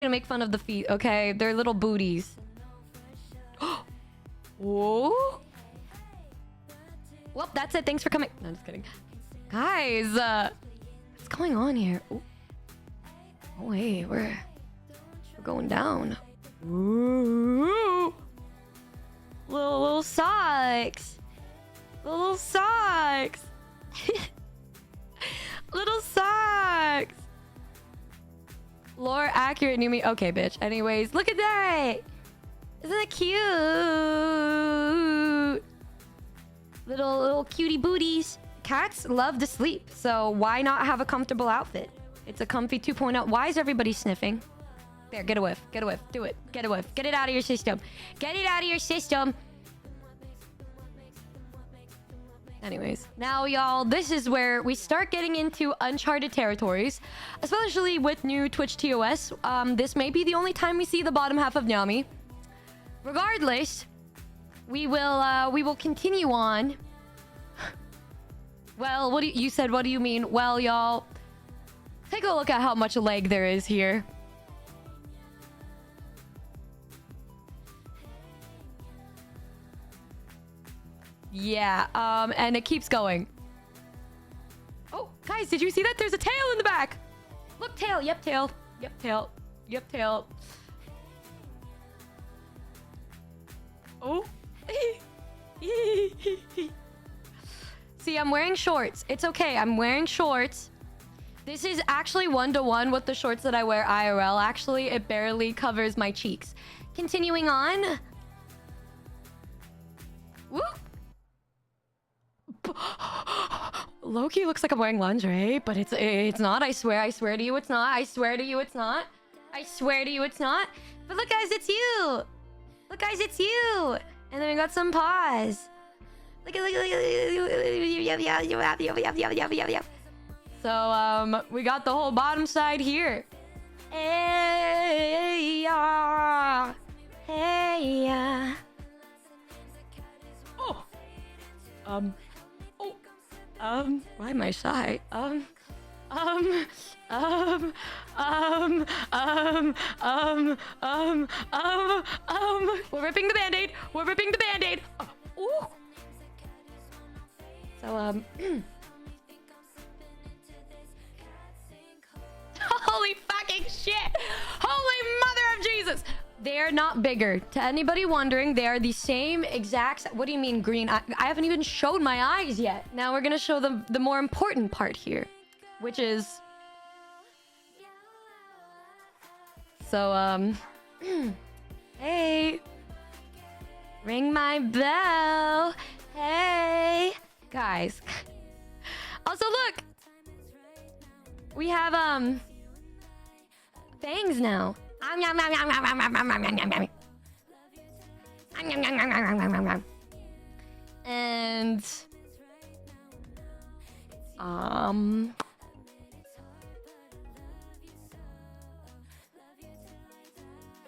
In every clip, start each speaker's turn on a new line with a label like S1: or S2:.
S1: gonna make fun of the feet, okay? They're little booties. Whoa. Well, that's it. Thanks for coming. No, I'm just kidding. Guys, what's going on here? Ooh. Oh, wait, we're going down. Ooh. Little socks. Little socks. Little socks. Lore accurate Numi. Okay, bitch. Anyways, look at that. Isn't that cute? Little cutie booties. Cats love to sleep, so why not have a comfortable outfit? It's a comfy 2.0. Why is everybody sniffing? There, get a whiff. Get a whiff. Do it. Get a whiff. Get it out of your system. Get it out of your system. Anyways, now y'all, this is where we start getting into uncharted territories, especially with new Twitch TOS. This may be the only time we see the bottom half of Numi. Regardless, we will continue on. Well, what do you said? What do you mean? Well, y'all, take a look at how much leg there is here. Yeah, and it keeps going. Oh, guys, did you see that? There's a tail in the back. Look, tail. Yep, tail. Yep, tail. Yep, tail. Oh. See, I'm wearing shorts. It's okay. I'm wearing shorts. This is actually 1-to-1 with the shorts that I wear IRL. Actually, it barely covers my cheeks. Continuing on. Woo. Loki looks like I'm wearing lingerie, but it's not. I swear to you it's not. I swear to you it's not. I swear to you it's not. But look, guys, it's you. Look, guys, it's you. And then we got some paws. Look at. So we got the whole bottom side here. Hey ya. Hey ya. Oh. Why am I shy? We're ripping the band-aid. We're ripping the band-aid. Ooh. So, holy fucking shit. Holy mother of Jesus. They're not bigger. To anybody wondering, they are the same exact... What do you mean green? I haven't even showed my eyes yet. Now we're gonna show them the more important part here, which is... So, hey. Ring my bell. Hey. Guys. Also, look. We have, fangs now. And got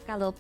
S1: a little